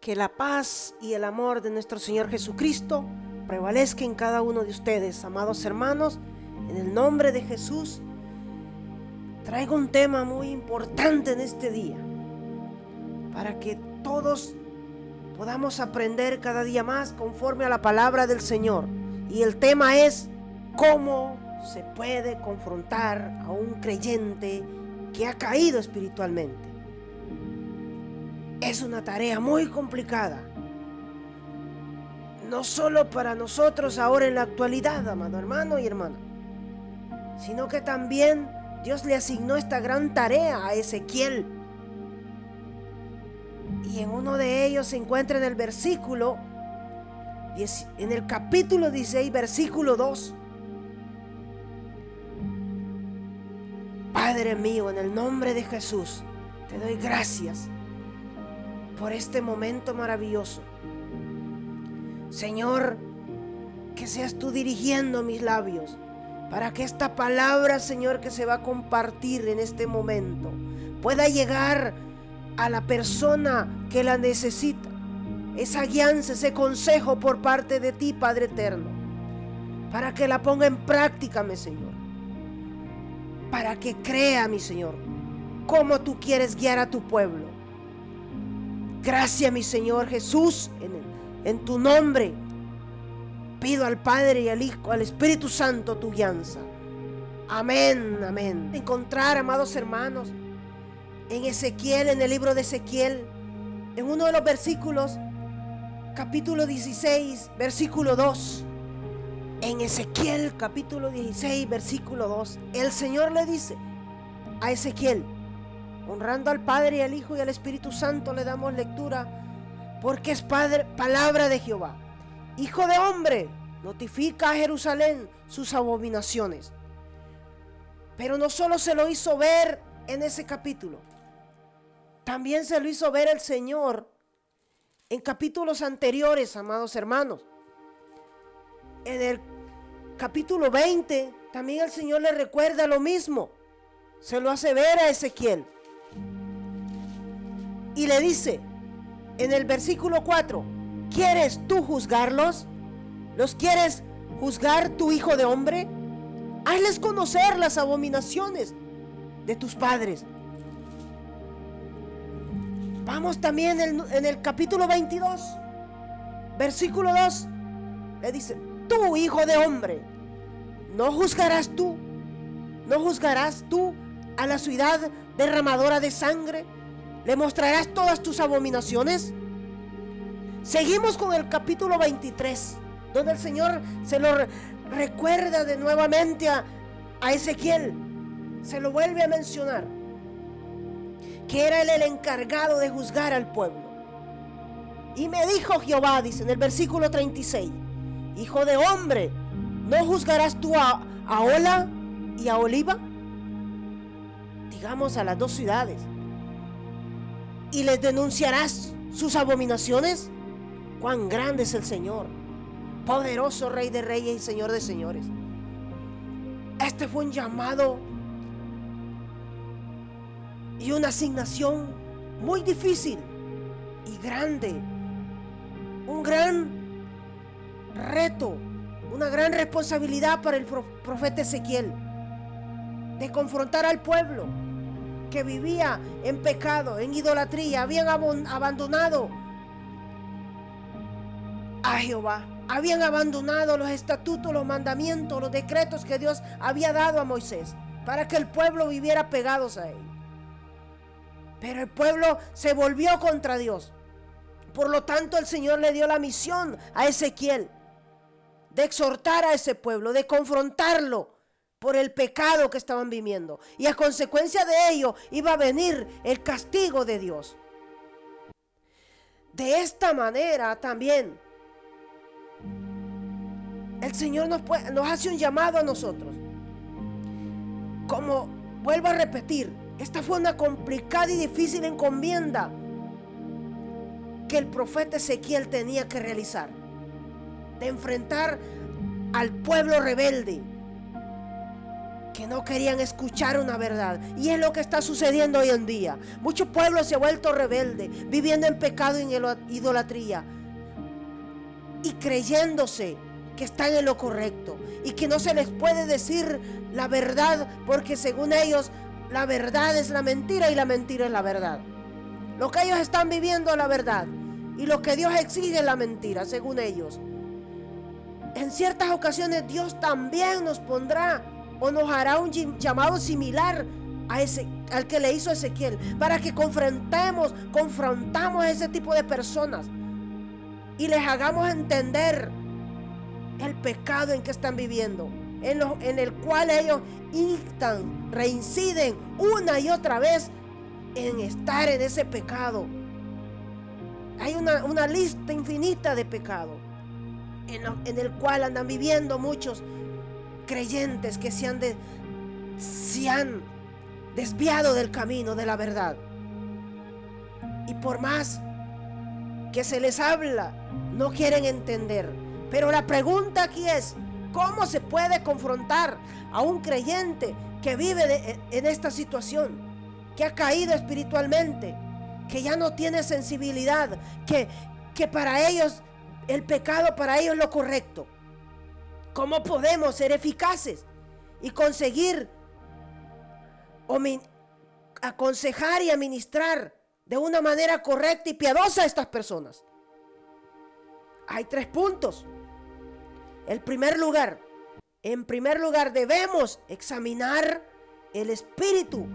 Que la paz y el amor de nuestro Señor Jesucristo prevalezca en cada uno de ustedes, amados hermanos. En el nombre de Jesús, traigo un tema muy importante en este día, para que todos podamos aprender cada día más conforme a la palabra del Señor. Y el tema es: ¿cómo se puede confrontar a un creyente que ha caído espiritualmente? Es una tarea muy complicada, no solo para nosotros ahora en la actualidad, amado hermano y hermana, sino que también Dios le asignó esta gran tarea a Ezequiel. Y en uno de ellos se encuentra en el capítulo 16, versículo 2. Padre mío, en el nombre de Jesús, te doy gracias por este momento maravilloso. Señor, que seas tú dirigiendo mis labios para que esta palabra, Señor, que se va a compartir en este momento pueda llegar a la persona que la necesita. Esa guianza, ese consejo por parte de ti, Padre eterno, para que la ponga en práctica, mi Señor, para que crea, mi Señor, cómo tú quieres guiar a tu pueblo. Gracias, mi Señor Jesús, en tu nombre pido al Padre y al Hijo, al Espíritu Santo tu guianza. Amén, amén. Encontrar, amados hermanos, en Ezequiel, en el libro de Ezequiel, en uno de los versículos, capítulo 16, versículo 2. En Ezequiel, capítulo 16, versículo 2, el Señor le dice a Ezequiel, honrando al Padre y al Hijo y al Espíritu Santo, le damos lectura, porque es palabra de Jehová. Hijo de hombre, notifica a Jerusalén sus abominaciones. Pero no solo se lo hizo ver en ese capítulo, también se lo hizo ver el Señor en capítulos anteriores, amados hermanos. En el capítulo 20, también el Señor le recuerda lo mismo. Se lo hace ver a Ezequiel. Y le dice en el versículo 4, ¿quieres tú juzgarlos? ¿Los quieres juzgar, tu hijo de hombre? Hazles conocer las abominaciones de tus padres. Vamos también en el capítulo 22, versículo 2, le dice, tú, hijo de hombre, ¿no juzgarás tú a la ciudad derramadora de sangre? ¿Le mostrarás todas tus abominaciones? Seguimos con el capítulo 23, donde el Señor se lo recuerda de nuevamente a Ezequiel. Se lo vuelve a mencionar, que era él el encargado de juzgar al pueblo. Y me dijo Jehová, dice en el versículo 36, hijo de hombre, ¿no juzgarás tú a Ola y a Oliva? Digamos, a las dos ciudades. ¿Y les denunciarás sus abominaciones? Cuán grande es el Señor, poderoso Rey de reyes y Señor de señores. Este fue un llamado y una asignación muy difícil y grande. Un gran reto, una gran responsabilidad para el profeta Ezequiel, de confrontar al pueblo que vivía en pecado, en idolatría. Habían abandonado a Jehová, habían abandonado los estatutos, los mandamientos, los decretos que Dios había dado a Moisés para que el pueblo viviera pegados a él. Pero el pueblo se volvió contra Dios. Por lo tanto, el Señor le dio la misión a Ezequiel de exhortar a ese pueblo, de confrontarlo por el pecado que estaban viviendo. Y a consecuencia de ello iba a venir el castigo de Dios. De esta manera también el Señor nos hace un llamado a nosotros. Como vuelvo a repetir, esta fue una complicada y difícil encomienda que el profeta Ezequiel tenía que realizar, de enfrentar al pueblo rebelde que no querían escuchar una verdad. Y es lo que está sucediendo hoy en día. Muchos pueblos se han vuelto rebeldes, viviendo en pecado y en idolatría, y creyéndose que están en lo correcto, y que no se les puede decir la verdad, porque según ellos la verdad es la mentira y la mentira es la verdad. Lo que ellos están viviendo es la verdad, y lo que Dios exige es la mentira, según ellos. En ciertas ocasiones Dios también nos pondrá o nos hará un llamado similar al que le hizo a Ezequiel, para que confrontamos a ese tipo de personas y les hagamos entender el pecado en que están viviendo, en el cual ellos reinciden una y otra vez en estar en ese pecado. Hay una lista infinita de pecados en el cual andan viviendo muchos creyentes que se han desviado del camino de la verdad. Y por más que se les habla, no quieren entender. Pero la pregunta aquí es: ¿cómo se puede confrontar a un creyente que vive en esta situación, que ha caído espiritualmente, que ya no tiene sensibilidad, que para ellos el pecado, para ellos es lo correcto? ¿Cómo podemos ser eficaces y conseguir aconsejar y administrar de una manera correcta y piadosa a estas personas? Hay 3 puntos. En primer lugar, debemos examinar el espíritu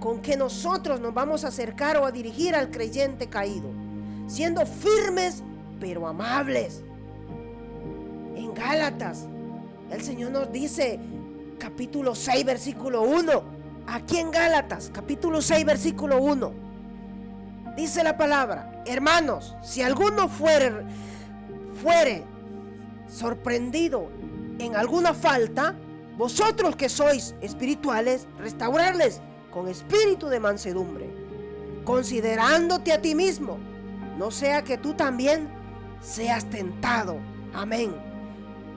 con que nosotros nos vamos a acercar o a dirigir al creyente caído, siendo firmes pero amables. En Gálatas, el Señor nos dice, capítulo 6, versículo 1. Aquí en Gálatas, capítulo 6, versículo 1, dice la palabra: hermanos, si alguno fuere sorprendido en alguna falta, vosotros que sois espirituales, restaurarles con espíritu de mansedumbre, considerándote a ti mismo, no sea que tú también seas tentado. Amén.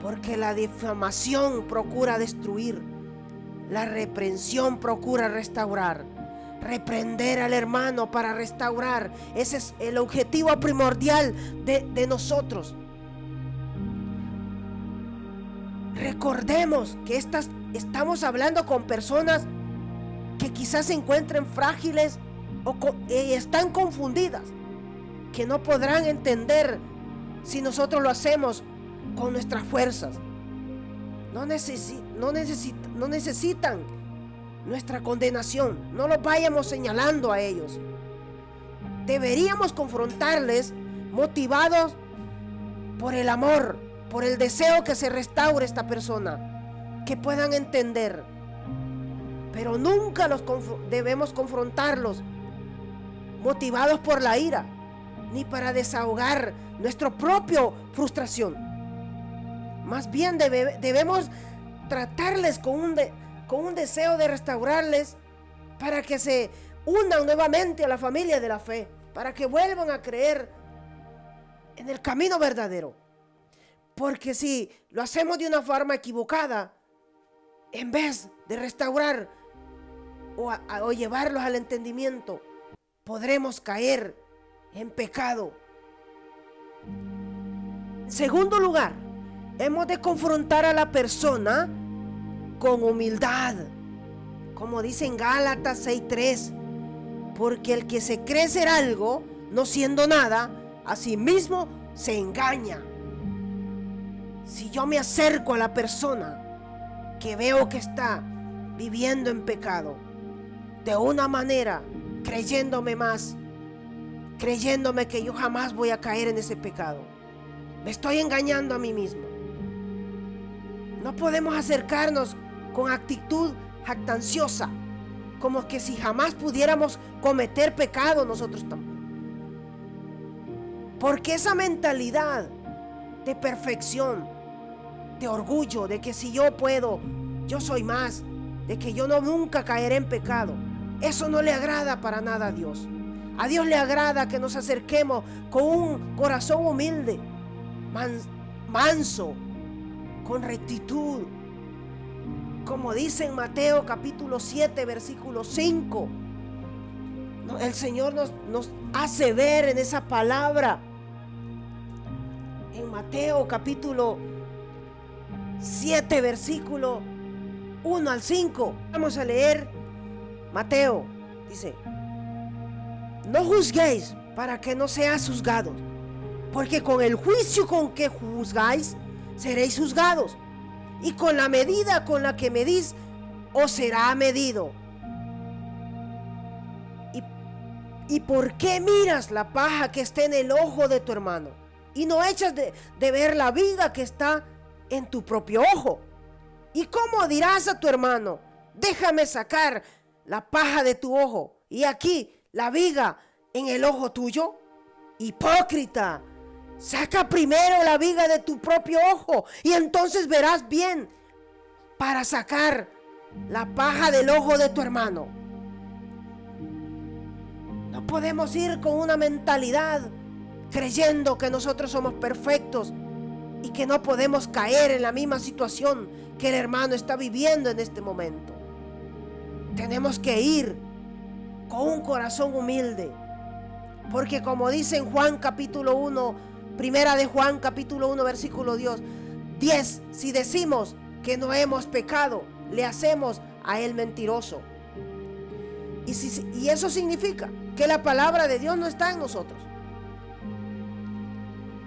Porque la difamación procura destruir, la reprensión procura restaurar. Reprender al hermano para restaurar, ese es el objetivo primordial de nosotros. Recordemos que estamos hablando con personas que quizás se encuentren frágiles o están confundidas, que no podrán entender si nosotros lo hacemos con nuestras fuerzas. No necesitan nuestra condenación. No los vayamos señalando a ellos. Deberíamos confrontarles motivados por el amor, por el deseo que se restaure esta persona, que puedan entender. Pero nunca debemos confrontarlos motivados por la ira, ni para desahogar nuestra propia frustración. Más bien debemos tratarles con un deseo de restaurarles, para que se unan nuevamente a la familia de la fe, para que vuelvan a creer en el camino verdadero. Porque si lo hacemos de una forma equivocada, en vez de restaurar o llevarlos al entendimiento, podremos caer en pecado. En segundo lugar, hemos de confrontar a la persona con humildad, como dice en Gálatas 6:3, porque el que se cree ser algo, no siendo nada, a sí mismo se engaña. Si yo me acerco a la persona que veo que está viviendo en pecado, de una manera, creyéndome que yo jamás voy a caer en ese pecado, me estoy engañando a mí mismo. No podemos acercarnos con actitud jactanciosa, como que si jamás pudiéramos cometer pecado nosotros también. Porque esa mentalidad de perfección, de orgullo, de que si yo puedo, yo soy más, de que yo nunca caeré en pecado, eso no le agrada para nada a Dios. A Dios le agrada que nos acerquemos con un corazón humilde, manso, con rectitud, Como dice en Mateo capítulo 7, versículo 5. El Señor nos hace ver en esa palabra. En Mateo capítulo 7, versículo 1 al 5. Vamos a leer Mateo. Dice: no juzguéis para que no seáis juzgados, porque con el juicio con que juzgáis seréis juzgados, y con la medida con la que medís os será medido. ¿Y por qué miras la paja que está en el ojo de tu hermano y no echas de ver la viga que está en tu propio ojo? ¿Y cómo dirás a tu hermano: déjame sacar la paja de tu ojo y aquí la viga en el ojo tuyo? Hipócrita, saca primero la viga de tu propio ojo y entonces verás bien para sacar la paja del ojo de tu hermano. No podemos ir con una mentalidad creyendo que nosotros somos perfectos y que no podemos caer en la misma situación que el hermano está viviendo en este momento. Tenemos que ir con un corazón humilde, porque como dice en Juan capítulo 1, primera de Juan capítulo 1 versículo 10, si decimos que no hemos pecado, le hacemos a él mentiroso. Y eso significa que la palabra de Dios no está en nosotros.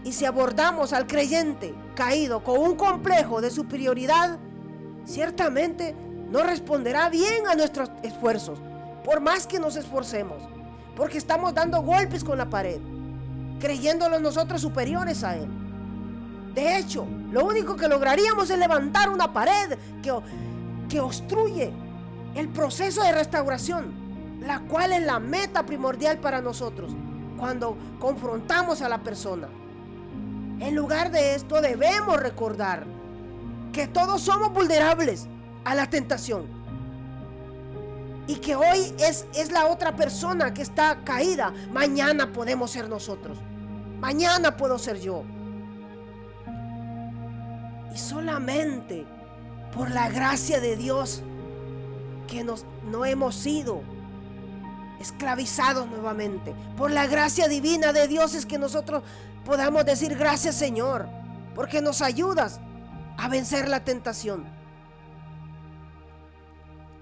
Y si abordamos al creyente caído con un complejo de superioridad, ciertamente no responderá bien a nuestros esfuerzos, por más que nos esforcemos, porque estamos dando golpes con la pared, creyéndonos nosotros superiores a él. De hecho, lo único que lograríamos es levantar una pared que obstruye el proceso de restauración, la cual es la meta primordial para nosotros cuando confrontamos a la persona. En lugar de esto, debemos recordar que todos somos vulnerables a la tentación y que hoy es la otra persona que está caída. Mañana podemos ser nosotros, mañana puedo ser yo, y solamente por la gracia de Dios que no hemos sido esclavizados nuevamente. Por la gracia divina de Dios es que nosotros podamos decir: gracias, Señor, porque nos ayudas a vencer la tentación.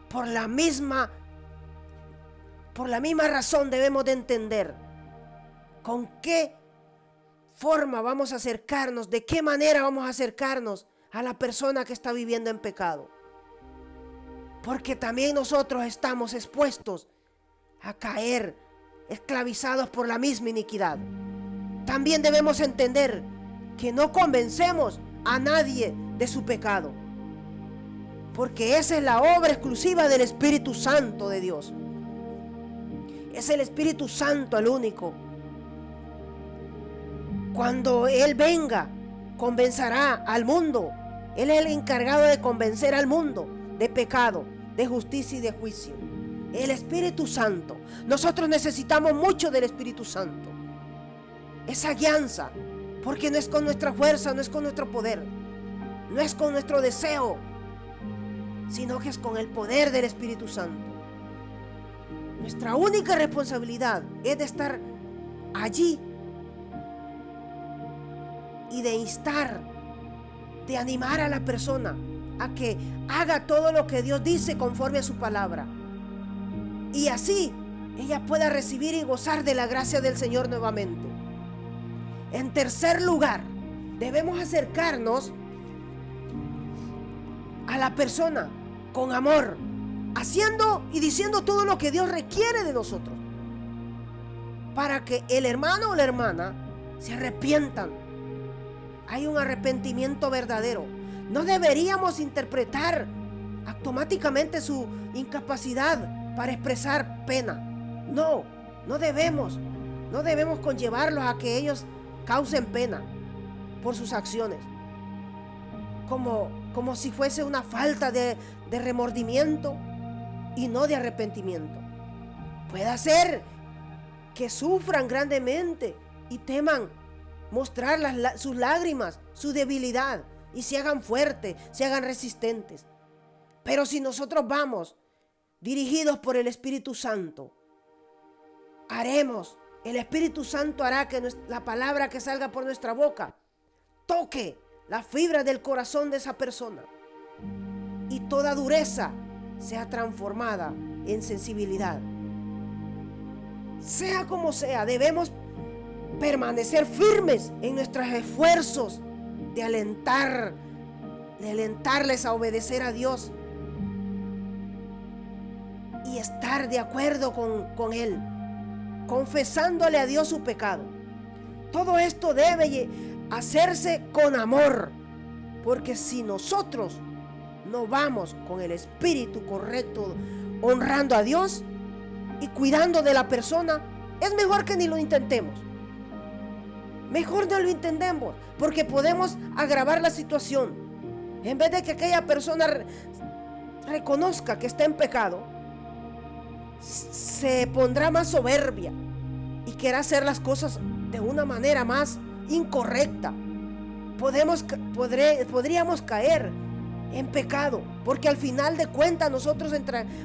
Por la misma razón debemos de entender con qué forma vamos a acercarnos, de qué manera vamos a acercarnos a la persona que está viviendo en pecado, porque también nosotros estamos expuestos a caer esclavizados por la misma iniquidad. También debemos entender que no convencemos a nadie de su pecado, porque esa es la obra exclusiva del Espíritu Santo de Dios. Es el Espíritu Santo el único. Cuando Él venga, convencerá al mundo. Él es el encargado de convencer al mundo de pecado, de justicia y de juicio. El Espíritu Santo. Nosotros necesitamos mucho del Espíritu Santo. Esa guianza, porque no es con nuestra fuerza, no es con nuestro poder, no es con nuestro deseo, sino que es con el poder del Espíritu Santo. Nuestra única responsabilidad es de estar allí y de instar, de animar a la persona a que haga todo lo que Dios dice conforme a su palabra. Y así ella pueda recibir y gozar de la gracia del Señor nuevamente. En tercer lugar, debemos acercarnos a la persona con amor, haciendo y diciendo todo lo que Dios requiere de nosotros, para que el hermano o la hermana se arrepientan. Hay un arrepentimiento verdadero. No deberíamos interpretar automáticamente su incapacidad para expresar pena. No debemos conllevarlos a que ellos causen pena por sus acciones, como si fuese una falta de remordimiento y no de arrepentimiento. Puede ser que sufran grandemente y teman mostrar sus lágrimas, su debilidad, y se hagan fuertes, se hagan resistentes. Pero si nosotros vamos dirigidos por el Espíritu Santo, el Espíritu Santo hará que la palabra que salga por nuestra boca toque la fibra del corazón de esa persona y toda dureza sea transformada en sensibilidad. Sea como sea, debemos permanecer firmes en nuestros esfuerzos de alentarles a obedecer a Dios y estar de acuerdo con Él, confesándole a Dios su pecado. Todo esto debe hacerse con amor, porque si nosotros no vamos con el espíritu correcto, honrando a Dios y cuidando de la persona, es mejor que ni lo intentemos. Mejor no lo intentemos, porque podemos agravar la situación. En vez de que aquella persona reconozca que está en pecado, se pondrá más soberbia y querrá hacer las cosas de una manera más incorrecta. Podríamos caer en pecado, porque al final de cuentas nosotros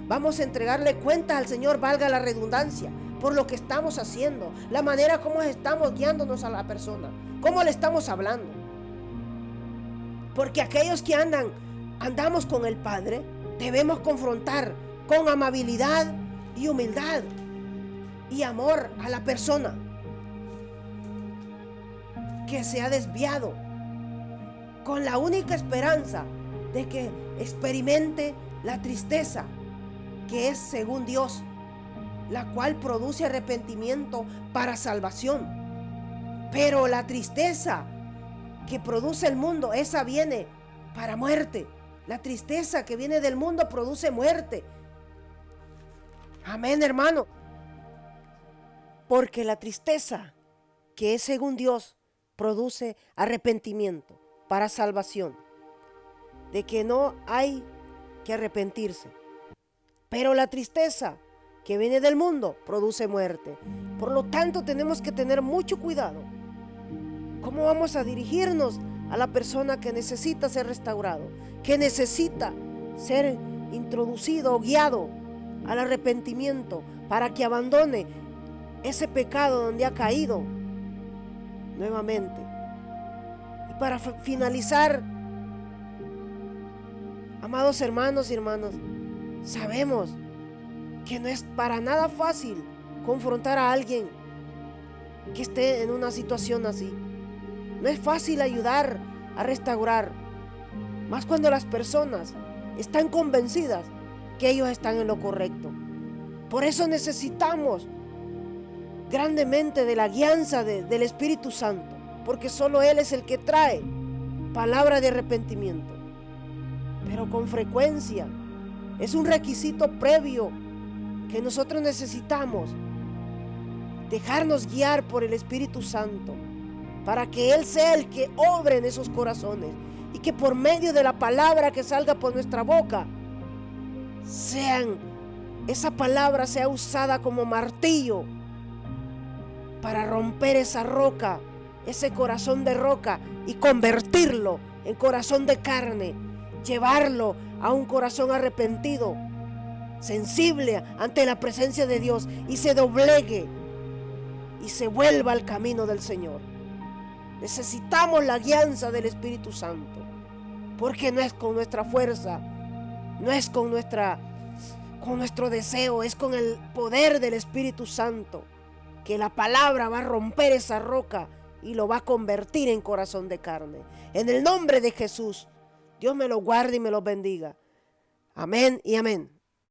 vamos a entregarle cuentas al Señor, valga la redundancia, por lo que estamos haciendo, la manera como estamos guiándonos a la persona, cómo le estamos hablando. Porque aquellos que andamos con el Padre, debemos confrontar con amabilidad y humildad y amor a la persona que se ha desviado, con la única esperanza de que experimente la tristeza que es según Dios, la cual produce arrepentimiento para salvación. Pero la tristeza que produce el mundo, esa viene para muerte. La tristeza que viene del mundo produce muerte. Amén, hermano. Porque la tristeza que es según Dios produce arrepentimiento para salvación, de que no hay que arrepentirse. Pero la tristeza que viene del mundo produce muerte. Por lo tanto, tenemos que tener mucho cuidado. ¿Cómo vamos a dirigirnos a la persona que necesita ser restaurado, que necesita ser introducido o guiado al arrepentimiento para que abandone ese pecado donde ha caído nuevamente? Y para finalizar, amados hermanos y hermanas, sabemos que no es para nada fácil confrontar a alguien que esté en una situación así. No es fácil ayudar a restaurar, más cuando las personas están convencidas que ellos están en lo correcto. Por eso necesitamos grandemente de la guianza del Espíritu Santo, porque solo Él es el que trae palabra de arrepentimiento. Pero con frecuencia es un requisito previo que nosotros necesitamos dejarnos guiar por el Espíritu Santo, para que Él sea el que obre en esos corazones y que por medio de la palabra que salga por nuestra boca, esa palabra sea usada como martillo para romper esa roca, ese corazón de roca, y convertirlo en corazón de carne, llevarlo a un corazón arrepentido, sensible ante la presencia de Dios, y se doblegue y se vuelva al camino del Señor. Necesitamos la guianza del Espíritu Santo, porque no es con nuestra fuerza, no es con nuestro deseo, es con el poder del Espíritu Santo que la palabra va a romper esa roca y lo va a convertir en corazón de carne. En el nombre de Jesús, Dios me lo guarde y me lo bendiga. Amén y amén.